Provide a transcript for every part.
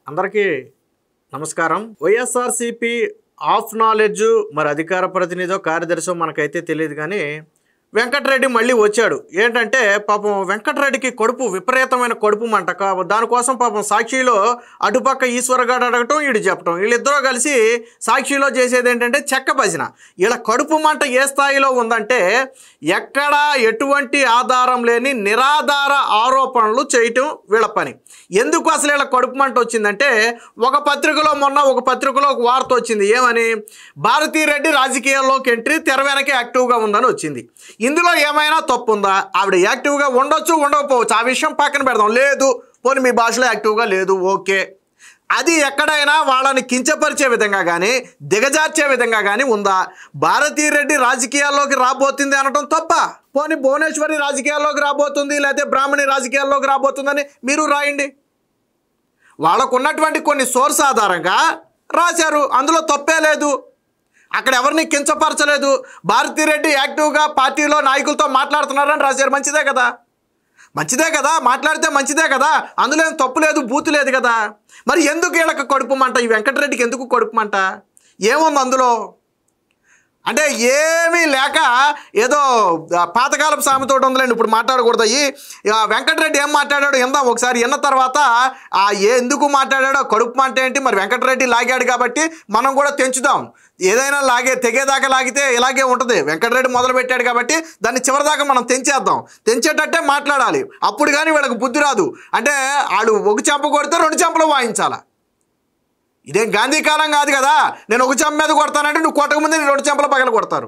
అందరికీ నమస్కారం. YSRCP of knowledge మరి అధికార ప్రతినిధో కార్యదర్శో మనకైతే తెలియదు, కానీ వెంకటరెడ్డి మళ్ళీ వచ్చాడు. ఏంటంటే పాపం వెంకటరెడ్డికి కడుపు విపరీతమైన కడుపు మంట. దానికోసం పాపం సాక్షిలో అటుపక్క ఈశ్వరగాడు అడగటం, వీడు చెప్పటం, వీళ్ళిద్దరూ కలిసి సాక్షిలో చేసేది ఏంటంటే చెక్క భజన. వీళ్ళ కడుపు మంట ఏ స్థాయిలో ఉందంటే ఎక్కడా ఎటువంటి ఆధారం లేని నిరాధార ఆరోపణలు చేయటం వీళ్ళ పని. ఎందుకు అసలు వీళ్ళ కడుపు మంట వచ్చిందంటే ఒక పత్రికలో ఒక వార్త వచ్చింది. ఏమని? భారతీరెడ్డి రాజకీయాల్లోకి ఎంట్రీ తెర వెనక యాక్టివ్గా ఉందని వచ్చింది. ఇందులో ఏమైనా తప్పు ఉందా? ఆవిడ యాక్టివ్గా ఉండొచ్చు, ఉండకపోవచ్చు, ఆ విషయం పక్కన పెడదాం. లేదు, పోనీ మీ భాషలో యాక్టివ్గా లేదు, ఓకే. అది ఎక్కడైనా వాళ్ళని కించపరిచే విధంగా కానీ దిగజార్చే విధంగా కానీ ఉందా? భారతీరెడ్డి రాజకీయాల్లోకి రాబోతుంది అనటం తప్ప. పోనీ భువనేశ్వరి రాజకీయాల్లోకి రాబోతుంది, లేకపోతే బ్రాహ్మణి రాజకీయాల్లోకి రాబోతుందని మీరు రాయండి. వాళ్ళకు ఉన్నటువంటి కొన్ని సోర్స్ ఆధారంగా రాశారు, అందులో తప్పే లేదు. అక్కడ ఎవరిని కించపరచలేదు. భారతీరెడ్డి యాక్టివ్గా పార్టీలో నాయకులతో మాట్లాడుతున్నారని రాశారు. మంచిదే కదా, మాట్లాడితే మంచిదే కదా, అందులో ఏం తప్పు లేదు, బూతు లేదు కదా. మరి ఎందుకు వీళ్ళకి కడుపు మంట? ఈ వెంకటరెడ్డికి ఎందుకు కడుపు మంట? ఏముంది అందులో? అంటే ఏమీ లేక ఏదో పాతకాలపు సామెతోటి ఉందిలేండి, ఇప్పుడు మాట్లాడకూడదు. ఈ వెంకటరెడ్డి ఏం మాట్లాడాడు ఇందాం ఒకసారి. విన్న తర్వాత ఎందుకు మాట్లాడాడో, కడుపు మంట ఏంటి, మరి వెంకటరెడ్డి లాగాడు కాబట్టి మనం కూడా తెంచుదాం. ఏదైనా తెగేదాకా లాగితే ఇలాగే ఉంటుంది. వెంకటరెడ్డి మొదలు పెట్టాడు కాబట్టి దాన్ని చివరిదాకా మనం తెంచేటట్టే మాట్లాడాలి. అప్పుడు కానీ వీళ్ళకి బుద్ధి రాదు. అంటే వాళ్ళు ఒక చెంప కొడితే 2 చెంపలు వాయించాలా? ఇదేం గాంధీ కాలం కాదు కదా, నేను ఒక చెంప మీద కొడతానంటే నువ్వు కొట్టక ముందే 2 చెంపలు పగల కొడతారు.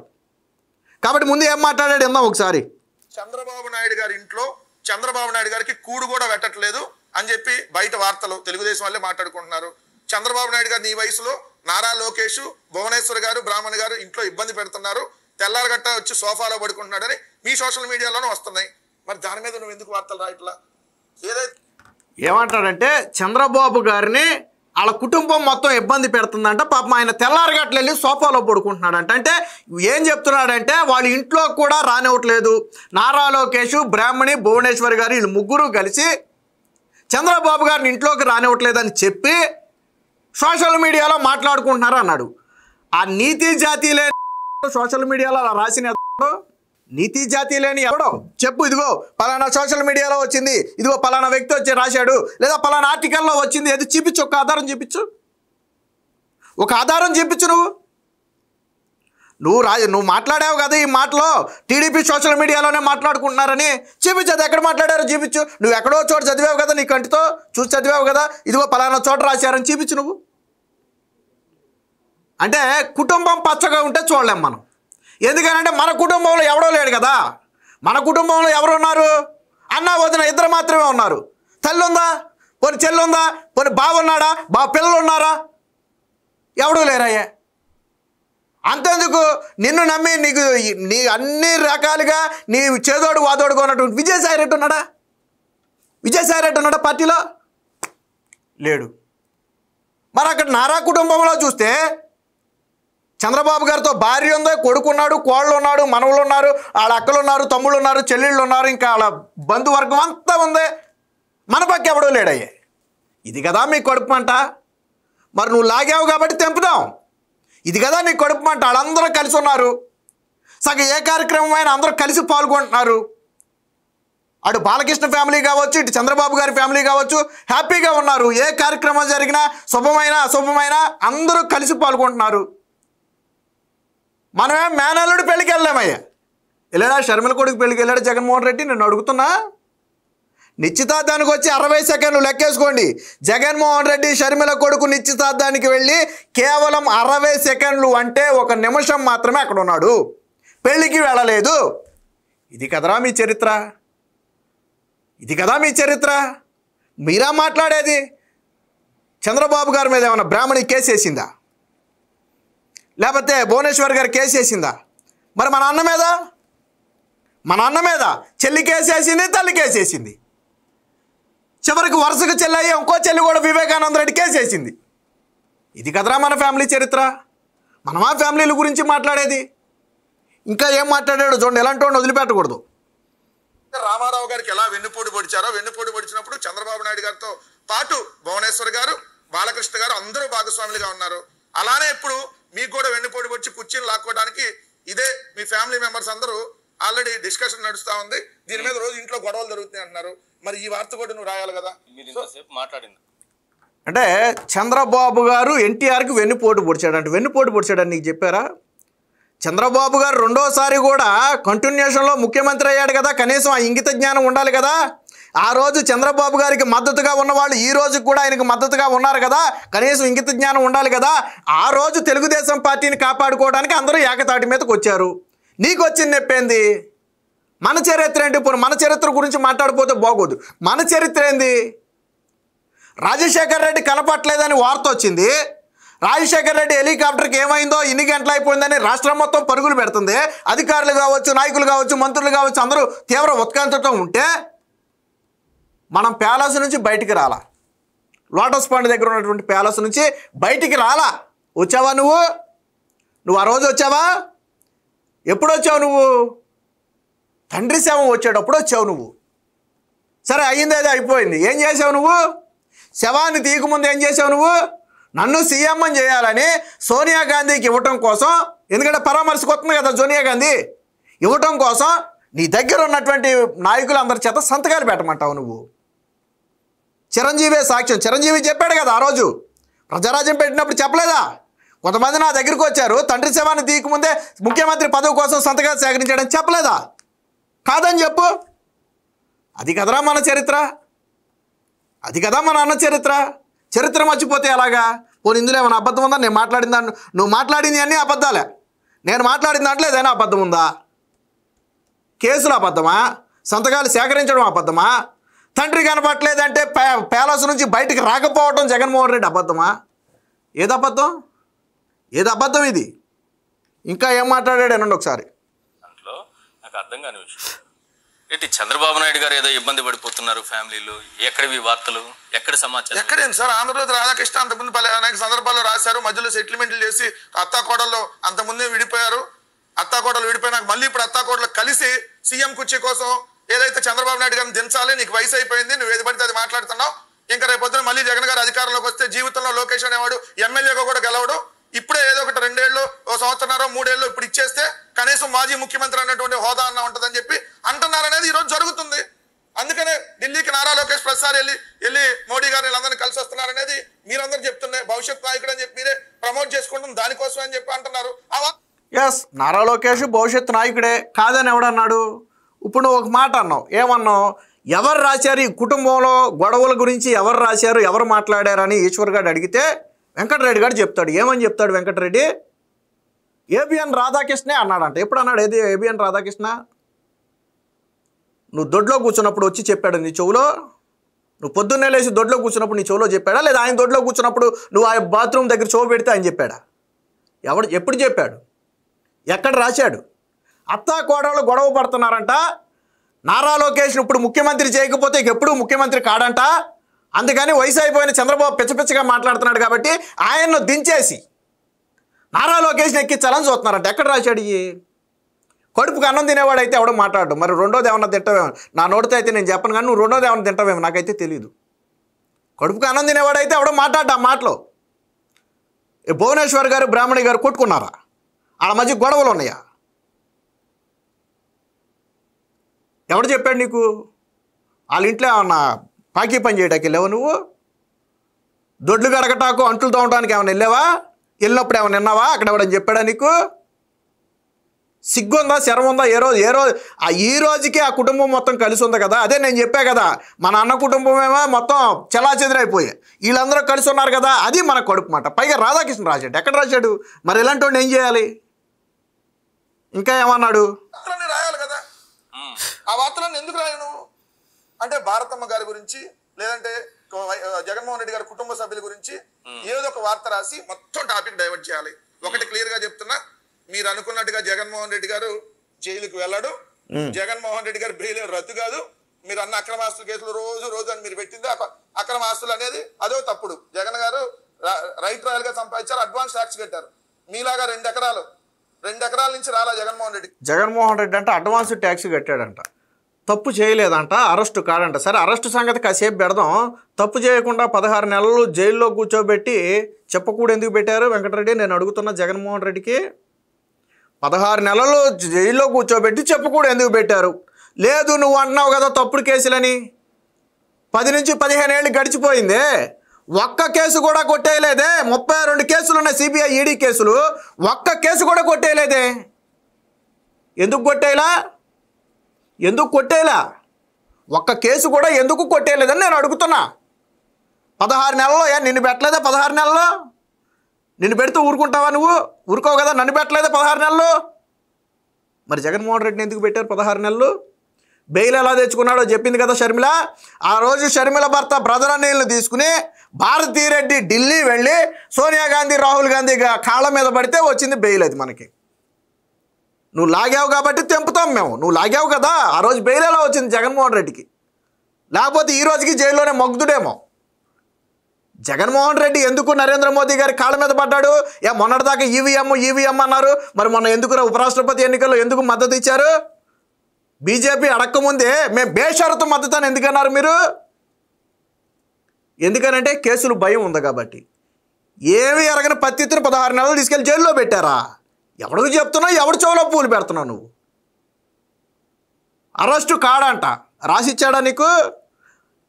కాబట్టి ముందు ఏం మాట్లాడాడు ఇందాం ఒకసారి. చంద్రబాబు నాయుడు గారి ఇంట్లో చంద్రబాబు నాయుడు గారికి కూడు కూడా పెట్టట్లేదు అని చెప్పి బయట వార్తలు తెలుగుదేశం వాళ్ళే మాట్లాడుకుంటున్నారు. చంద్రబాబు నాయుడు గారు నీ వయసులో నారా లోకేష్, భువనేశ్వర్ గారు, బ్రాహ్మణ్ గారు ఇంట్లో ఇబ్బంది పెడుతున్నారు, తెల్లారగట్ట వచ్చి సోఫాలో పడుకుంటున్నాడని మీ సోషల్ మీడియాలోనే వస్తున్నాయి. మరి దాని మీద నువ్వు ఎందుకు వార్తలు రాయట్లా? ఏమంటాడంటే చంద్రబాబు గారిని వాళ్ళ కుటుంబం మొత్తం ఇబ్బంది పెడుతుందంట. పాపం ఆయన తెల్లారగట్లు వెళ్ళి సోఫాలో పడుకుంటున్నాడంట. అంటే ఏం చెప్తున్నాడంటే వాళ్ళ ఇంట్లో కూడా రానివ్వట్లేదు. నారా లోకేష్, బ్రాహ్మణి, భువనేశ్వర్ గారు వీళ్ళు ముగ్గురు కలిసి చంద్రబాబు గారిని ఇంట్లోకి రానివ్వట్లేదని చెప్పి సోషల్ మీడియాలో మాట్లాడుకుంటున్నారు అన్నాడు. ఆ నీతి జాతి లేని సోషల్ మీడియాలో అలా రాసిన నీతి జాతి లేని ఎవడో చెప్పు, ఇదిగో పలానా సోషల్ మీడియాలో వచ్చింది, ఇదిగో పలానా వ్యక్తి వచ్చి రాశాడు, లేదా పలానా ఆర్టికల్లో వచ్చింది, ఏది చూపించు, ఒక ఆధారం చూపించు, నువ్వు మాట్లాడావు కదా ఈ మాటలో టీడీపీ సోషల్ మీడియాలోనే మాట్లాడుకుంటున్నారని చూపించు. అది ఎక్కడ మాట్లాడారో చూపించు. నువ్వు ఎక్కడో చోట చదివావు కదా, నీ కంటితో చూసి చదివావు కదా, ఇదిగో పలానా చోట రాశారని చూపించు నువ్వు. అంటే కుటుంబం పచ్చగా ఉంటే చూడలేం మనం. ఎందుకనంటే మన కుటుంబంలో ఎవడో లేడు కదా. మన కుటుంబంలో ఎవరు ఉన్నారు? అన్న వదిన ఇద్దరు మాత్రమే ఉన్నారు. తల్లి ఉందా? పోనీ చెల్లి ఉందా? పోనీ బావ ఉన్నాడా? పిల్లలు ఉన్నారా? ఎవడూ లేరయ్యా. అంతెందుకు, నిన్ను నమ్మి నీ అన్ని రకాలుగా నీ చేదోడు వాదోడుగా ఉన్నటువంటి విజయసాయి రెడ్డి ఉన్నాడా పార్టీలో? లేడు. మరి అక్కడ నారా కుటుంబంలో చూస్తే చంద్రబాబు గారితో భార్య ఉంది, కొడుకున్నాడు, కోళ్ళు ఉన్నాడు, మనవులు ఉన్నారు, వాళ్ళ అక్కలు ఉన్నారు, తమ్ముళ్ళు ఉన్నారు, చెల్లెళ్ళు ఉన్నారు, ఇంకా వాళ్ళ బంధువర్గం అంతా ఉంది. మన పక్క ఎవడో లేడయ్యే. ఇది కదా మీ కడుపు మంట. మరి నువ్వు లాగావు కాబట్టి తెంపుదాం. ఇది కదా నీ కడుపు మంట. వాళ్ళందరూ కలిసి ఉన్నారు. సగం ఏ కార్యక్రమం అయినా అందరూ కలిసి పాల్గొంటున్నారు. అటు బాలకృష్ణ ఫ్యామిలీ కావచ్చు, ఇటు చంద్రబాబు గారి ఫ్యామిలీ కావచ్చు, హ్యాపీగా ఉన్నారు. ఏ కార్యక్రమం జరిగినా శుభమైనా అశుభమైనా అందరూ కలిసి పాల్గొంటున్నారు. మనమే మేనల్లుడు పెళ్ళికి వెళ్ళామయ్యా. వెళ్ళాడా? షర్మిల కొడుకు పెళ్ళికి వెళ్ళాడు జగన్మోహన్ రెడ్డి? నేను అడుగుతున్నా. నిశ్చితార్థానికి వచ్చి 60 సెకండ్లు లెక్కేసుకోండి. జగన్మోహన్ రెడ్డి షర్మిల కొడుకు నిశ్చితార్థానికి వెళ్ళి కేవలం 60 సెకండ్లు, అంటే 1 నిమిషం మాత్రమే అక్కడ ఉన్నాడు, పెళ్ళికి వెళ్ళలేదు. ఇది కదరా మీ చరిత్ర. మీరా మాట్లాడేది? చంద్రబాబు గారి మీద ఏమైనా బ్రాహ్మణి కేసు వేసిందా? లేకపోతే భువనేశ్వర్ గారు కేసు వేసిందా? మరి మన అన్న మీద చెల్లి కేసు వేసింది, తల్లి కేసు వేసింది. చివరికి వరుసగా చెల్లి అయ్యి ఇంకో చెల్లి కూడా వివేకానంద రెడ్డి కేసు వేసింది. ఇది కదరా మన ఫ్యామిలీ చరిత్ర. మనం ఆ ఫ్యామిలీల గురించి మాట్లాడేది. ఇంకా ఏం మాట్లాడాడు చూడండి. ఎలాంటి వాడిని వదిలిపెట్టకూడదు. రామారావు గారికి ఎలా వెన్నుపోటు పొడిచారో, వెన్నుపోటు పొడిచినప్పుడు చంద్రబాబు నాయుడు గారితో పాటు భువనేశ్వర్ గారు, రాధాకృష్ణ గారు అందరూ భాగస్వాములుగా ఉన్నారు. అలానే ఇప్పుడు మీకు కూడా వెన్నుపోటు వచ్చి కుర్చీని లాక్కోవడానికి ఇదే మీ ఫ్యామిలీ మెంబర్స్ అందరూ ఆల్రెడీ డిస్కషన్ నడుస్తా ఉంది. దీని మీద రోజు ఇంట్లో గొడవలు జరుగుతున్నాయి అంటున్నారు. మరి ఈ వార్త కూడా నువ్వు రాయాలి కదా. మాట్లాడింది అంటే చంద్రబాబు గారు ఎన్టీఆర్కి వెన్నుపోటు పొడిచాడంటే వెన్నుపోటు పొడిచాడని నీకు చెప్పారా? చంద్రబాబు గారు రెండోసారి కూడా కంటిన్యూషన్లో ముఖ్యమంత్రి అయ్యాడు కదా, కనీసం ఆ ఇంగిత జ్ఞానం ఉండాలి కదా. ఆ రోజు చంద్రబాబు గారికి మద్దతుగా ఉన్నవాళ్ళు ఈ రోజు కూడా ఆయనకు మద్దతుగా ఉన్నారు కదా, కనీసం ఇంగిత జ్ఞానం ఉండాలి కదా. ఆ రోజు తెలుగుదేశం పార్టీని కాపాడుకోవడానికి అందరూ ఏకతాటి మీదకి వచ్చారు. నీకు వచ్చిన నొప్పేంది? మన చరిత్ర ఏంటి? ఇప్పుడు మన చరిత్ర గురించి మాట్లాడిపోతే బాగోదు. మన చరిత్ర ఏంది? రాజశేఖర్ రెడ్డి కనపట్లేదని వార్త వచ్చింది. రాజశేఖర్ రెడ్డి హెలికాప్టర్కి ఏమైందో ఇన్ని గంటలు అయిపోయిందని రాష్ట్రం మొత్తం పరుగులు పెడుతుంది. అధికారులు కావచ్చు, నాయకులు కావచ్చు, మంత్రులు కావచ్చు, అందరూ తీవ్ర ఉత్కంఠతో ఉంటే మనం ప్యాలెస్ నుంచి బయటికి రాలా. లోటస్ పాండ్ దగ్గర ఉన్నటువంటి ప్యాలెస్ నుంచి బయటికి రాలా. వచ్చావా నువ్వు? ఆ రోజు వచ్చావా? ఎప్పుడు వచ్చావు నువ్వు? తండ్రి శవం వచ్చేటప్పుడు వచ్చావు నువ్వు. సరే, అయ్యింది, అది అయిపోయింది. ఏం చేసావు నువ్వు? శవాన్ని తీయకముందు ఏం చేసావు నువ్వు? నన్ను సీఎం అని చేయాలని సోనియా గాంధీకి ఇవ్వటం కోసం, ఎందుకంటే పరామర్శకు వస్తుంది కదా సోనియా గాంధీ, ఇవ్వటం కోసం నీ దగ్గర ఉన్నటువంటి నాయకులందరి చేత సంతకాలు పెట్టమంటావు నువ్వు. చిరంజీవి సాక్ష్యం. చిరంజీవి చెప్పాడు కదా ఆ రోజు ప్రజారాజ్యం పెట్టినప్పుడు, చెప్పలేదా? కొంతమంది నా దగ్గరికి వచ్చారు, తండ్రి శవాన్ని తీయకముందే ముఖ్యమంత్రి పదవి కోసం సంతకాలు సేకరించాడని చెప్పలేదా? కాదని చెప్పు. అది కదరా మన చరిత్ర, అది కదా మన అన్న చరిత్ర. చరిత్ర మర్చిపోతే ఎలాగా? పోనీ ఇందులో ఏమైనా అబద్ధం ఉందా? నేను మాట్లాడిన దాన్ని, నువ్వు మాట్లాడింది అన్నీ అబద్ధాలే. నేను మాట్లాడిన దాంట్లో ఏదైనా అబద్ధం ఉందా? కేసులు అబద్ధమా? సంతకాలు సేకరించడం అబద్ధమా? తండ్రి కనపట్లేదంటే ప్యాలెస్ నుంచి బయటికి రాకపోవడం జగన్మోహన్ రెడ్డి అబద్ధమా? ఏది అబద్ధం? ఏది అబద్ధం ఇది? ఇంకా ఏం మాట్లాడాడు అనండి ఒకసారి. దాంట్లో నాకు అర్థం కాని విషయం ఏంటి, చంద్రబాబు నాయుడు గారు ఏదో ఇబ్బంది పడిపోతున్నారు ఫ్యామిలీలో, ఎక్కడివి వార్తలు, ఎక్కడ సమాచారం? ఎక్కడేంటి సార్? ఆంధ్రప్రదేశ్ రాధాకృష్ణ అంతకుముందు అనేక సందర్భాల్లో రాశారు, మధ్యలో సెటిల్మెంట్లు చేసి అత్తాకోడల్లో అంతకుముందే విడిపోయారు. అత్తాకోడలు విడిపోయినాక మళ్ళీ ఇప్పుడు అత్తాకోడలు కలిసి సీఎం కుర్చీ కోసం ఏదైతే చంద్రబాబు నాయుడు గారిని దించాలి, నీకు వయసు అయిపోయింది, నువ్వు ఏది పడితే అది మాట్లాడుతున్నావు, ఇంకా రేపొద్దున మళ్ళీ జగన్ గారు అధికారంలోకి వస్తే జీవితంలో లోకేష్ అనేవాడు ఎమ్మెల్యేగా కూడా గెలవడు, ఇప్పుడే ఏదో ఒకటి 2 ఏళ్ళు, 1 సంవత్సరం, 3 ఏళ్ళు ఇప్పుడు ఇచ్చేస్తే కనీసం మాజీ ముఖ్యమంత్రి అన్నటువంటి హోదా అన్న ఉంటుందని చెప్పి అంటున్నారనేది ఈరోజు జరుగుతుంది. అందుకనే ఢిల్లీకి నారా లోకేష్ ప్రతిసారి వెళ్ళి మోడీ గారిని వీళ్ళందరినీ కలిసి వస్తున్నారనేది మీరందరూ చెప్తున్నాయి. భవిష్యత్ నాయకుడు అని చెప్పి మీరే ప్రమోట్ చేసుకుంటుంది దానికోసం అని చెప్పి అంటున్నారు. ఎస్, నారా లోకేష్ భవిష్యత్ నాయకుడే కాదని ఎవడన్నాడు? ఇప్పుడు నువ్వు ఒక మాట అన్నావు. ఏమన్నావు? ఎవరు రాశారు ఈ కుటుంబంలో గొడవల గురించి, ఎవరు రాశారు, ఎవరు మాట్లాడారని ఈశ్వర్ గారు అడిగితే వెంకటరెడ్డి గారు చెప్తాడు. ఏమని చెప్తాడు వెంకటరెడ్డి? ఏబిఎన్ రాధాకృష్ణే అన్నాడంట. ఎప్పుడు అన్నాడు? ఏది ఏబిఎన్ రాధాకృష్ణ? నువ్వు దొడ్లో కూర్చున్నప్పుడు వచ్చి చెప్పాడు నీ చెవులో? నువ్వు పొద్దున్నే లేచి దొడ్లో కూర్చున్నప్పుడు నీ చెవులో చెప్పాడా, లేదా ఆయన దొడ్లో కూర్చున్నప్పుడు నువ్వు ఆ బాత్రూమ్ దగ్గర చెవు పెడితే ఆయన చెప్పాడా? ఎప్పుడు చెప్పాడు? ఎక్కడ రాశాడు? అత్తా కోడళ్ళు గొడవ పడుతున్నారంట. నారా లోకేష్ ఇప్పుడు ముఖ్యమంత్రి చేయకపోతే ఎప్పుడు ముఖ్యమంత్రి కాడంట. అందుకని వయసు అయిపోయిన చంద్రబాబు పిచ్చపిచ్చగా మాట్లాడుతున్నాడు కాబట్టి ఆయన్ను దించేసి నారా లోకేష్ని ఎక్కించాలని చూస్తున్నారంట. ఎక్కడ రాశాడు? ఈ కడుపుకు అన్నం తినేవాడైతే ఎవడో మాట్లాడు. మరి రెండోది ఏమన్నా తింటావేమో? నా నోటితో అయితే నేను చెప్పను, కానీ నువ్వు రెండోది ఏమన్నా తింటావేమో నాకైతే తెలియదు. కడుపుకు అన్నం తినేవాడైతే ఎవడో మాట్లాడు ఆ మాటలో. భువనేశ్వర్ గారు బ్రాహ్మణి గారు కొట్టుకున్నారా? వాళ్ళ మధ్య గొడవలు ఉన్నాయా? ఎవడు చెప్పాడు నీకు? వాళ్ళ ఇంట్లో ఏమన్నా పాకీ పని చేయడానికి వెళ్ళావా నువ్వు? దొడ్లు గడగటాకు అంటులు తోమటానికి ఏమైనా వెళ్ళావా? వెళ్ళినప్పుడు ఏమైనా విన్నావా? అక్కడ ఎవడని చెప్పాడా నీకు? సిగ్గుందా, శరం ఉందా? ఈ రోజుకే ఆ కుటుంబం మొత్తం కలిసి ఉంది కదా. అదే నేను చెప్పా కదా, మన అన్న కుటుంబమేమో మొత్తం చెలాచెదిరైపోయాయి, వీళ్ళందరూ కలిసి ఉన్నారు కదా, అది మన కడుపు మాట. పైగా రాధాకృష్ణ రాశాడు. ఎక్కడ రాశాడు? మరి ఇలాంటి వాడిని ఏం చేయాలి? ఇంకా ఏమన్నాడు? రాయాలి కదా. ఆ వార్తలను ఎందుకు రాయను నువ్వు? అంటే భారతమ్మ గారి గురించి, లేదంటే జగన్మోహన్ రెడ్డి గారి కుటుంబ సభ్యుల గురించి ఏదో ఒక వార్త రాసి మొత్తం టాపిక్ డైవర్ట్ చేయాలి. ఒకటి క్లియర్ గా చెప్తున్నా, మీరు అనుకున్నట్టుగా జగన్మోహన్ రెడ్డి గారు జైలుకు వెళ్ళడు, జగన్మోహన్ రెడ్డి గారు బెయిల్ రద్దు కాదు. మీరు అన్న అక్రమాస్తుల కేసులు రోజు అని మీరు పెట్టింది అక్రమాస్తులు అనేది అదో తప్పుడు. జగన్ గారు రైట్ రాయల్ గా సంపాదించారు, అడ్వాన్స్ ట్యాక్స్ కట్టారు. మీలాగా 2 ఎకరాల నుంచి రాలా జగన్మోహన్ రెడ్డి. జగన్మోహన్ రెడ్డి అంటే అడ్వాన్స్ ట్యాక్స్ కట్టాడంట. తప్పు చేయలేదంట, అరెస్టు కాడంట. సరే అరెస్టు సంగతి కాసేపు పెడదాం. తప్పు చేయకుండా 16 నెలలు జైల్లో కూర్చోబెట్టి చెప్పకూడదు ఎందుకు పెట్టారు వెంకటరెడ్డి? నేను అడుగుతున్నా జగన్మోహన్ రెడ్డికి. 16 నెలలు జైల్లో కూర్చోబెట్టి చెప్పకూడదు ఎందుకు పెట్టారు? లేదు నువ్వు అంటున్నావు కదా తప్పుడు కేసులని. 10 నుంచి 15 ఏళ్ళు గడిచిపోయిందే, ఒక్క కేసు కూడా కొట్టేయలేదే. 32 కేసులు ఉన్నాయి సిబిఐ ఈడీ కేసులు, ఒక్క కేసు కూడా కొట్టేయలేదే. ఎందుకు కొట్టేయలా? ఎందుకు కొట్టేయలా? ఒక్క కేసు కూడా ఎందుకు కొట్టేయలేదని నేను అడుగుతున్నా. 16 నెలల్లో నిన్ను పెట్టలేదా? 16 నెలల్లో నిన్ను పెడితే ఊరుకుంటావా? నువ్వు ఊరుకోవు కదా. నన్ను పెట్టలేదా 16 నెలలు? మరి జగన్మోహన్ రెడ్డిని ఎందుకు పెట్టారు 16 నెలలు? బెయిల్ ఎలా తెచ్చుకున్నాడో చెప్పింది కదా షర్మిల. ఆ రోజు షర్మిల భర్త బ్రదర్ అనిల్ని తీసుకుని భారతీరెడ్డి ఢిల్లీ వెళ్ళి సోనియా గాంధీ రాహుల్ గాంధీ కాళ్ళ మీద పడితే వచ్చింది బెయిల్. అది మనకి నువ్వు లాగావు కాబట్టి తెంపుతాం మేము. నువ్వు లాగావు కదా. ఆ రోజు బెయిల్ ఎలా వచ్చింది జగన్మోహన్ రెడ్డికి? లేకపోతే ఈ రోజుకి జైల్లోనే మగ్గుదుడేమో. జగన్మోహన్ రెడ్డి ఎందుకు నరేంద్ర మోదీ గారి కాళ్ళ మీద పడ్డాడు? మొన్నటిదాకా ఈవీఎం అన్నారు. మరి మొన్న ఎందుకు ఉపరాష్ట్రపతి ఎన్నికల్లో ఎందుకు మద్దతు ఇచ్చారు? బీజేపీ అడక్కముందే మేము బేషరతు మద్దతు అని ఎందుకన్నారు మీరు? ఎందుకనంటే కేసులు భయం ఉంది కాబట్టి. ఏమి ఎరగని పత్తిత్తుని 16 నెలలు తీసుకెళ్ళి జైల్లో పెట్టారా? ఎవడికి చెప్తున్నావు? ఎవడి చెవులో పూలు పెడుతున్నావు నువ్వు? అరెస్టు కాడంట రాసిచ్చాడా నీకు?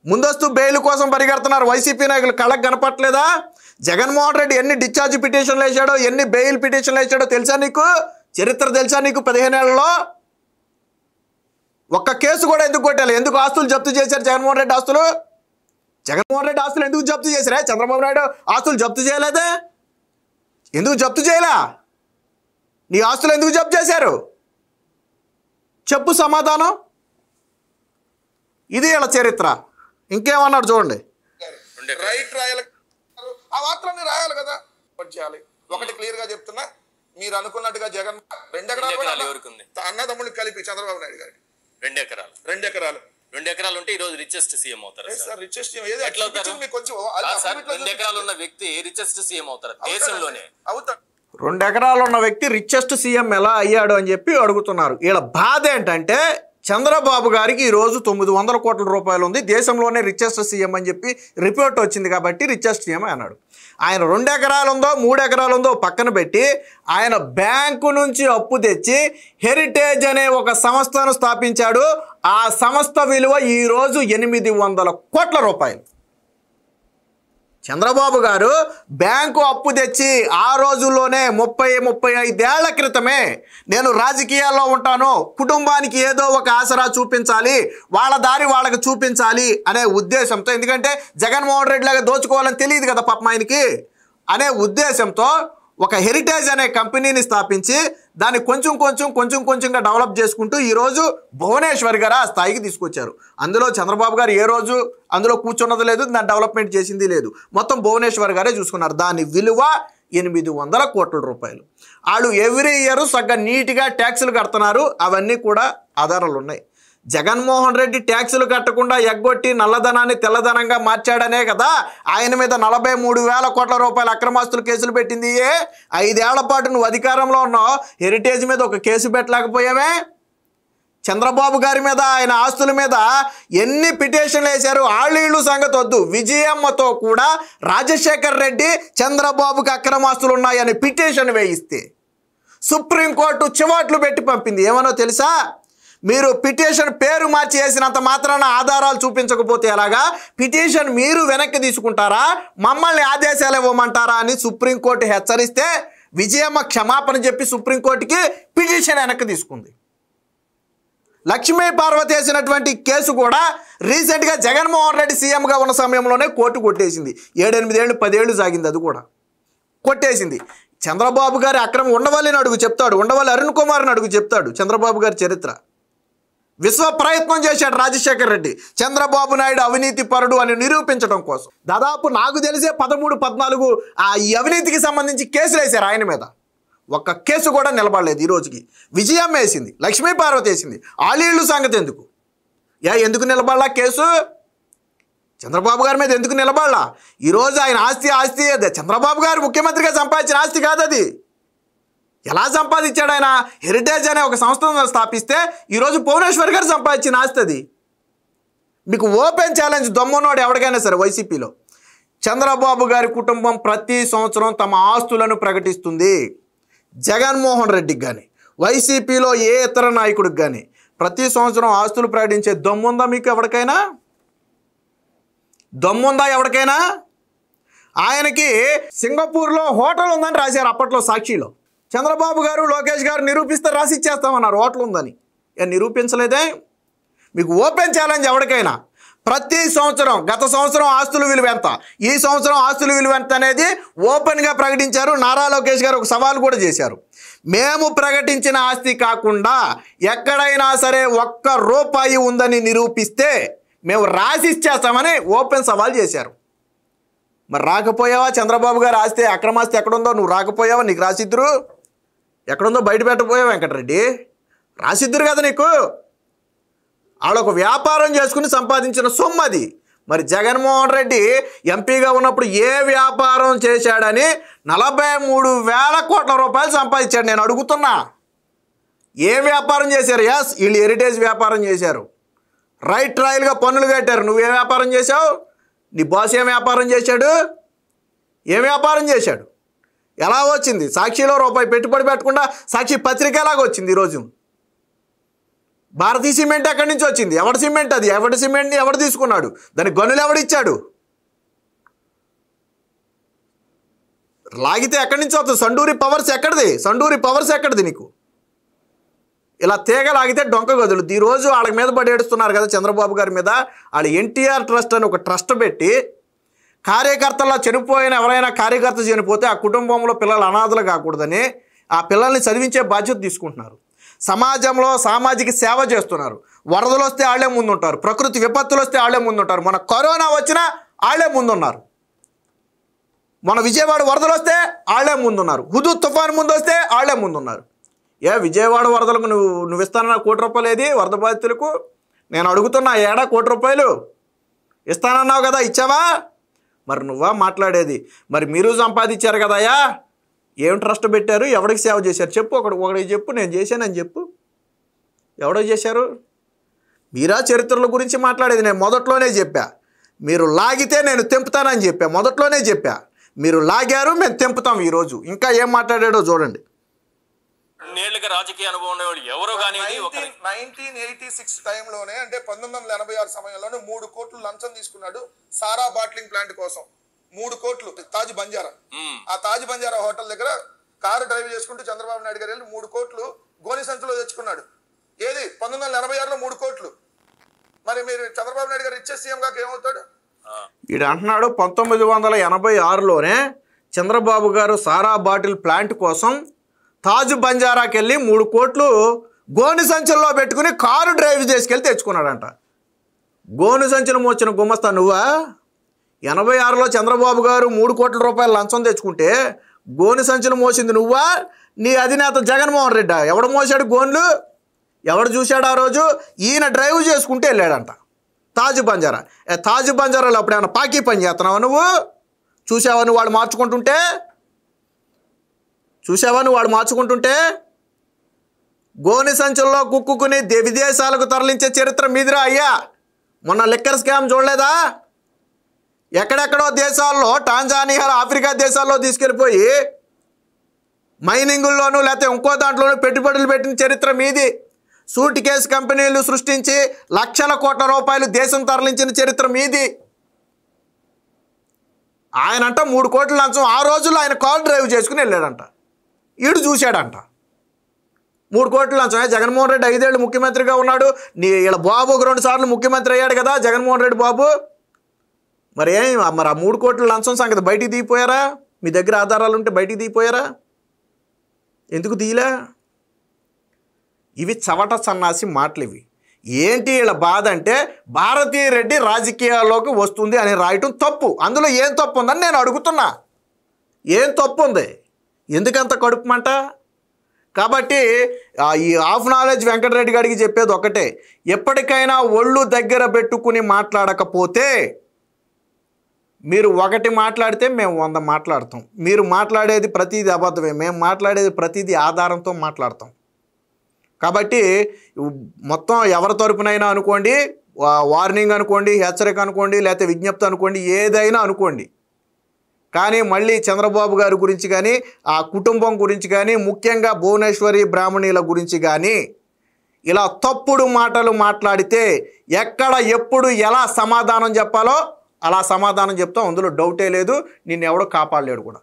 ముందస్తు బెయిల్ కోసం పరిగెడుతున్నారు వైసీపీ నాయకులు. కళ్ళకు కనపట్లేదా? జగన్మోహన్ రెడ్డి ఎన్ని డిశ్చార్జ్ పిటిషన్లు వేసాడో, ఎన్ని బెయిల్ పిటిషన్లు వేసాడో తెలుసా నీకు? చరిత్ర తెలుసా నీకు? 15 ఏళ్లలో ఒక్క కేసు కూడా ఎందుకు కొట్టాలి? ఎందుకు ఆస్తులు జప్తు చేశారు జగన్మోహన్ రెడ్డి ఆస్తులు? జగన్మోహన్ రెడ్డి ఆస్తులు ఎందుకు జప్తు చేశారా? చంద్రబాబు నాయుడు ఆస్తులు జప్తు చేయలేదే? ఎందుకు జప్తు చేయలే? నీ ఆస్తులు ఎందుకు జప్తు చేశారు? చెప్పు సమాధానం. ఇది ఇలా చరిత్ర. ఇంకేమన్నాడు చూడండి. రైట్ రాయాలి, ఆ వార్తలన్నీ రాయాలి కదా. చేయాలి. ఒకటి క్లియర్ గా చెప్తున్నా, మీరు అనుకున్నట్టుగా జగన్ 2 ఎకరాలు అన్నదమ్ముళ్ళు కలిపి చంద్రబాబు నాయుడు గారికి 2 ఎకరాలు 2 ఎకరాలు 2 ఎకరాలు ఉంటే ఈ రోజు రిచెస్ట్ సీఎం అవుతారు సార్. రిచెస్ట్ ఎట్లా అవుతారు? 2 ఎకరాలు ఉన్న వ్యక్తి రిచెస్ట్ సీఎం అవుతారు దేశంలోనే. అవుతాడు. 2 ఎకరాలు ఉన్న వ్యక్తి రిచెస్ట్ సీఎం ఎలా అయ్యాడు అని చెప్పి అడుగుతున్నారు. వీళ్ళ బాధ ఏంటంటే చంద్రబాబు గారికి ఈరోజు 900 కోట్ల రూపాయలు ఉంది, దేశంలోనే రిచెస్ట్ సీఎం అని చెప్పి రిపోర్ట్ వచ్చింది కాబట్టి రిచెస్ట్ సీఎం అన్నాడు. ఆయన 2 ఎకరాలు ఉందో 3 ఎకరాలు ఉందో పక్కన పెట్టి ఆయన బ్యాంకు నుంచి అప్పు తెచ్చి హెరిటేజ్ అనే ఒక సంస్థను స్థాపించాడు. ఆ సంస్థ విలువ ఈరోజు 800 కోట్ల రూపాయలు. చంద్రబాబు గారు బ్యాంకు అప్పు తెచ్చి ఆ రోజుల్లోనే 35 ఏళ్ల క్రితమే నేను రాజకీయాల్లో ఉంటాను, కుటుంబానికి ఏదో ఒక ఆసరా చూపించాలి, వాళ్ళ దారి వాళ్ళకి చూపించాలి అనే ఉద్దేశంతో, ఎందుకంటే జగన్మోహన్ రెడ్డి లాగా దోచుకోవాలని తెలియదు కదా పాపం ఆయనకి, అనే ఉద్దేశంతో ఒక హెరిటేజ్ అనే కంపెనీని స్థాపించి దాన్ని కొంచెంగా డెవలప్ చేసుకుంటూ ఈరోజు భువనేశ్వర్ గారు ఆ స్థాయికి తీసుకొచ్చారు. అందులో చంద్రబాబు గారు ఏ రోజు అందులో కూర్చున్నది లేదు, దాన్ని డెవలప్మెంట్ చేసింది లేదు. మొత్తం భువనేశ్వర్ గారే చూసుకున్నారు. దాని విలువ 800 కోట్ల రూపాయలు. వాళ్ళు ఎవ్రీ ఇయర్ సగం నీట్గా ట్యాక్సులు కడుతున్నారు. అవన్నీ కూడా ఆధారాలు ఉన్నాయి. జగన్మోహన్ రెడ్డి ట్యాక్సులు కట్టకుండా ఎగ్గొట్టి నల్లధనాన్ని తెల్లధనంగా మార్చాడనే కదా ఆయన మీద 43,000 కోట్ల రూపాయల అక్రమాస్తులు కేసులు పెట్టింది. 5 ఏళ్ల పాటు నువ్వు అధికారంలో ఉన్నావు, హెరిటేజ్ మీద ఒక కేసు పెట్టలేకపోయావే? చంద్రబాబు గారి మీద ఆయన ఆస్తుల మీద ఎన్ని పిటిషన్లు వేశారు? ఆళ్ళీళ్ళు సంగతి వద్దు, విజయమ్మతో కూడా రాజశేఖర్ రెడ్డి చంద్రబాబుకి అక్రమాస్తులు ఉన్నాయని పిటిషన్ వేయిస్తే సుప్రీంకోర్టు చివాట్లు పెట్టి పంపింది. ఏమనో తెలుసా? మీరు పిటిషన్ పేరు మార్చి వేసినంత మాత్రాన ఆధారాలు చూపించకపోతే ఎలాగా? పిటిషన్ మీరు వెనక్కి తీసుకుంటారా, మమ్మల్ని ఆదేశాలు ఇవ్వమంటారా అని సుప్రీంకోర్టు హెచ్చరిస్తే విజయమ్మ క్షమాపణ చెప్పి సుప్రీంకోర్టుకి పిటిషన్ వెనక్కి తీసుకుంది. లక్ష్మీ పార్వతి వేసినటువంటి కేసు కూడా రీసెంట్గా జగన్మోహన్ రెడ్డి సీఎంగా ఉన్న సమయంలోనే కోర్టు కొట్టేసింది. 7-8 ఏళ్ళు 10 ఏళ్ళు సాగింది, అది కూడా కొట్టేసింది. చంద్రబాబు గారి అక్రమం ఉండవల్లిని అడుగు చెప్తాడు, ఉండవల్లి అరుణ్ కుమార్ని అడుగు చెప్తాడు చంద్రబాబు గారి చరిత్ర. విశ్వ ప్రయత్నం చేశాడు రాజశేఖర్ రెడ్డి చంద్రబాబు నాయుడు అవినీతి పరుడు అని నిరూపించడం కోసం. దాదాపు నాకు తెలిసే 13-14 ఈ అవినీతికి సంబంధించి కేసులు వేశారు ఆయన మీద. ఒక్క కేసు కూడా నిలబడలేదు. ఈ రోజుకి విజయం వేసింది, లక్ష్మీ పార్వతి వేసింది. ఆలీళ్ళు సంగతి ఎందుకు? ఎందుకు నిలబడలా కేసు? చంద్రబాబు గారి మీద ఎందుకు నిలబడలా? ఈరోజు ఆయన ఆస్తి చంద్రబాబు గారు ముఖ్యమంత్రిగా సంపాదించిన ఆస్తి కాదు అది. ఎలా సంపాదించాడు ఆయన? హెరిటేజ్ అనే ఒక సంస్థను స్థాపిస్తే ఈరోజు భువనేశ్వర్ గారు సంపాదించిన ఆస్తి అది. మీకు ఓపెన్ ఛాలెంజ్ దమ్మున్నోడు ఎవరికైనా సరే వైసీపీలో, చంద్రబాబు గారి కుటుంబం ప్రతి సంవత్సరం తమ ఆస్తులను ప్రకటిస్తుంది. జగన్మోహన్ రెడ్డికి కానీ వైసీపీలో ఏ ఇతర నాయకుడికి కానీ ప్రతి సంవత్సరం ఆస్తులు ప్రకటించే దమ్ముందా మీకు ఎవరికైనా? దమ్ముందా ఎవరికైనా? ఆయనకి సింగపూర్లో హోటల్ ఉందని రాశారు అప్పట్లో సాక్షిలో. చంద్రబాబు గారు లోకేష్ గారు నిరూపిస్తే రాసి ఇచ్చేస్తామన్నారు హోటల్ ఉందని. నిరూపించలేదే. మీకు ఓపెన్ ఛాలెంజ్ ఎవరికైనా. ప్రతి సంవత్సరం, గత సంవత్సరం ఆస్తుల విలువ ఎంత, ఈ సంవత్సరం ఆస్తుల విలువ ఎంత అనేది ఓపెన్గా ప్రకటించారు. నారా లోకేష్ గారు ఒక సవాల్ కూడా చేశారు. మేము ప్రకటించిన ఆస్తి కాకుండా ఎక్కడైనా సరే ₹1 ఉందని నిరూపిస్తే మేము రాసి ఇచ్చేస్తామని ఓపెన్ సవాల్ చేశారు. మరి రాకపోయావా? చంద్రబాబు గారు ఆస్తి, అక్రమాస్తి ఎక్కడుందో నువ్వు రాకపోయావా? నీకు రాసిద్దురు ఎక్కడుందో బయట పెట్టపోయావు వెంకటరెడ్డి. రాసిద్దురు కదా నీకు. వాళ్ళొక వ్యాపారం చేసుకుని సంపాదించిన సొమ్ము అది. మరి జగన్మోహన్ రెడ్డి ఎంపీగా ఉన్నప్పుడు ఏ వ్యాపారం చేశాడని 43,000 కోట్ల రూపాయలు సంపాదించాడు. నేను అడుగుతున్నా, ఏ వ్యాపారం చేశారు? ఎస్, వీళ్ళు హెరిటేజ్ వ్యాపారం చేశారు. రైట్ రాయల్గా పన్నులు కట్టారు. నువ్వే వ్యాపారం చేశావు? నీ బాస్ ఏం వ్యాపారం చేశాడు? ఏం వ్యాపారం చేశాడు? ఎలా వచ్చింది? సాక్షిలో రూపాయి పెట్టుబడి పెట్టకుండా సాక్షి పత్రిక ఎలాగ వచ్చింది ఈరోజు? భారతీయ సిమెంట్ ఎక్కడి నుంచి వచ్చింది? ఎవరి సిమెంట్ అది? ఎవరి సిమెంట్ని ఎవడు తీసుకున్నాడు? దానికి గనులు ఎవడిచ్చాడు? లాగితే ఎక్కడి నుంచి వస్తుంది? సండూరి పవర్స్ ఎక్కడిది? సండూరి పవర్స్ ఎక్కడిది నీకు? ఇలా తీగ లాగితే డొంక గదులు. ఈరోజు వాళ్ళ మీద పడి ఏడుస్తున్నారు కదా చంద్రబాబు గారి మీద. వాళ్ళు ఎన్టీఆర్ ట్రస్ట్ అని ఒక ట్రస్ట్ పెట్టి కార్యకర్తల్లో చనిపోయిన ఎవరైనా కార్యకర్త చనిపోతే ఆ కుటుంబంలో పిల్లలు అనాథలు కాకూడదని ఆ పిల్లల్ని చదివించే బాధ్యత తీసుకుంటున్నారు. సమాజంలో సామాజిక సేవ చేస్తున్నారు. వరదలు వస్తే వాళ్ళే ముందుంటారు, ప్రకృతి విపత్తులు వస్తే వాళ్ళే ముందుంటారు. మన కరోనా వచ్చినా వాళ్ళే ముందున్నారు. మన విజయవాడ వరదలు వస్తే వాళ్ళే ముందున్నారు. హుదూద్ తుఫాను ముందు వస్తే వాళ్ళే ముందున్నారు. విజయవాడ వరదలకు నువ్వు ఇస్తానన్న ₹1 ఏది వరద బాధితులకు? నేను అడుగుతున్నా, ఏడా ₹1 ఇస్తానన్నావు కదా, ఇచ్చావా? మరి నువ్వా మాట్లాడేది? మరి మీరు సంపాదించారు కదయ్యా. ఏం ట్రస్ట్ పెట్టారు? ఎవరికి సేవ చేశారు చెప్పు? ఒకటి చెప్పు. నేను చేశానని చెప్పు. ఎవడో చేశారు? మీరా చరిత్రల గురించి మాట్లాడేది? నేను మొదట్లోనే చెప్పా, మీరు లాగితే నేను తెంపుతానని చెప్పా. మొదట్లోనే చెప్పా, మీరు లాగారు, మేము తెంపుతాం. ఈరోజు ఇంకా ఏం మాట్లాడాడో చూడండి. నేళ్ళుగా రాజకీయ అనుభవం ఉన్నవాడు ఎవరో కానీ 1986 టైంలోనే, అంటే 1986 సమయంలోనే 3 కోట్లు లంచం తీసుకున్నాడు సారా బాట్లింగ్ ప్లాంట్ కోసం. 3 కోట్లు తాజ్ బంజారా. ఆ తాజ్ బంజారా హోటల్ దగ్గర కారు డ్రైవ్ చేసుకుంటూ చంద్రబాబు నాయుడు గారు వెళ్ళి 3 కోట్లు గోని సంచులో తెచ్చుకున్నాడు. ఏది 1986లో 3 కోట్లు. మరి మీరు చంద్రబాబు నాయుడు గారు ఇచ్చే సీఎం గారికి ఏమవుతాడు? ఈడు అంటున్నాడు 1986లోనే చంద్రబాబు గారు సారా బాటిల్ ప్లాంట్ కోసం తాజ్ బంజారాకి వెళ్ళి 3 కోట్లు గోని సంచుల్లో పెట్టుకుని కారు డ్రైవ్ చేసుకెళ్ళి తెచ్చుకున్నాడంట. గోని సంచులు మోచిన గుమస్తా నువ్వా? 86లో చంద్రబాబు గారు 3 కోట్ల రూపాయలు లంచం తెచ్చుకుంటే గోని సంచులు మోసింది నువ్వా? నీ అధినేత జగన్మోహన్ రెడ్డి. ఎవడు మోసాడు గోన్లు? ఎవడు చూశాడు ఆ రోజు? ఈయన డ్రైవ్ చేసుకుంటే వెళ్ళాడంట తాజ్ బంజారా. తాజ్ బంజారాలో అప్పుడు ఏమన్నా పాకీ పని చేస్తున్నావా నువ్వు? చూసావా నువ్వు వాడు మార్చుకుంటుంటే? గోని సంచుల్లో కుక్కుని విదేశాలకు తరలించే చరిత్ర మీదిరా అయ్యా. మొన్న లిక్కర్ స్కామ్ చూడలేదా? ఎక్కడెక్కడో దేశాల్లో, టాంజానియా, ఆఫ్రికా దేశాల్లో తీసుకెళ్ళిపోయి మైనింగుల్లోనూ లేకపోతే ఇంకో దాంట్లోనూ పెట్టుబడులు పెట్టిన చరిత్ర మీది. సూట్ కేసు కంపెనీలు సృష్టించి లక్షల కోట్ల రూపాయలు దేశం తరలించిన చరిత్ర మీది. ఆయనంట 3 కోట్ల లంచం ఆ రోజుల్లో ఆయన కార్ డ్రైవ్ చేసుకుని వెళ్ళాడంట. ఈడు చూశాడంట 3 కోట్ల లంచం. జగన్మోహన్ రెడ్డి 5 ఏళ్ళు ముఖ్యమంత్రిగా ఉన్నాడు. ఇలా బాబు 2 సార్లు ముఖ్యమంత్రి అయ్యాడు కదా జగన్మోహన్ రెడ్డి బాబు. మరి ఆ 3 కోట్ల లంచం సంగతి బయటికి దిగిపోయారా? మీ దగ్గర ఆధారాలు ఉంటే బయటికి దిగిపోయారా? ఎందుకు తీయలే? ఇవి చవట సన్నాసి మాటలు. ఇవి ఏంటి వీళ్ళ బాధ అంటే భారతీ రెడ్డి రాజకీయాల్లోకి వస్తుంది అని రాయటం తప్పు. అందులో ఏం తప్పు ఉందని నేను అడుగుతున్నా. ఏం తప్పు ఉంది? ఎందుకంత కడుపుమంట? కాబట్టి ఈ ఆఫ్ నాలెడ్జ్ వెంకటరెడ్డి గారికి చెప్పేది ఒకటే, ఎప్పటికైనా ఒళ్ళు దగ్గర పెట్టుకుని మాట్లాడకపోతే మీరు ఒకటి మాట్లాడితే మేము 100 మాట్లాడతాం. మీరు మాట్లాడేది ప్రతిదీ అబద్ధమే, మేము మాట్లాడేది ప్రతిదీ ఆధారంతో మాట్లాడతాం. కాబట్టి మొత్తం ఎవరి తరపునైనా అనుకోండి, వార్నింగ్ అనుకోండి, హెచ్చరిక అనుకోండి, లేకపోతే విజ్ఞప్తి అనుకోండి, ఏదైనా అనుకోండి. కానీ మళ్ళీ చంద్రబాబు గారి గురించి కానీ, ఆ కుటుంబం గురించి కానీ, ముఖ్యంగా భువనేశ్వరి బ్రాహ్మణీల గురించి కానీ ఇలా తప్పుడు మాటలు మాట్లాడితే ఎక్కడ ఎప్పుడు ఎలా సమాధానం చెప్పాలో అలా సమాధానం చెప్తాం. అందులో డౌటే లేదు. నిన్ను ఎవడో కాపాడలేడు కూడా.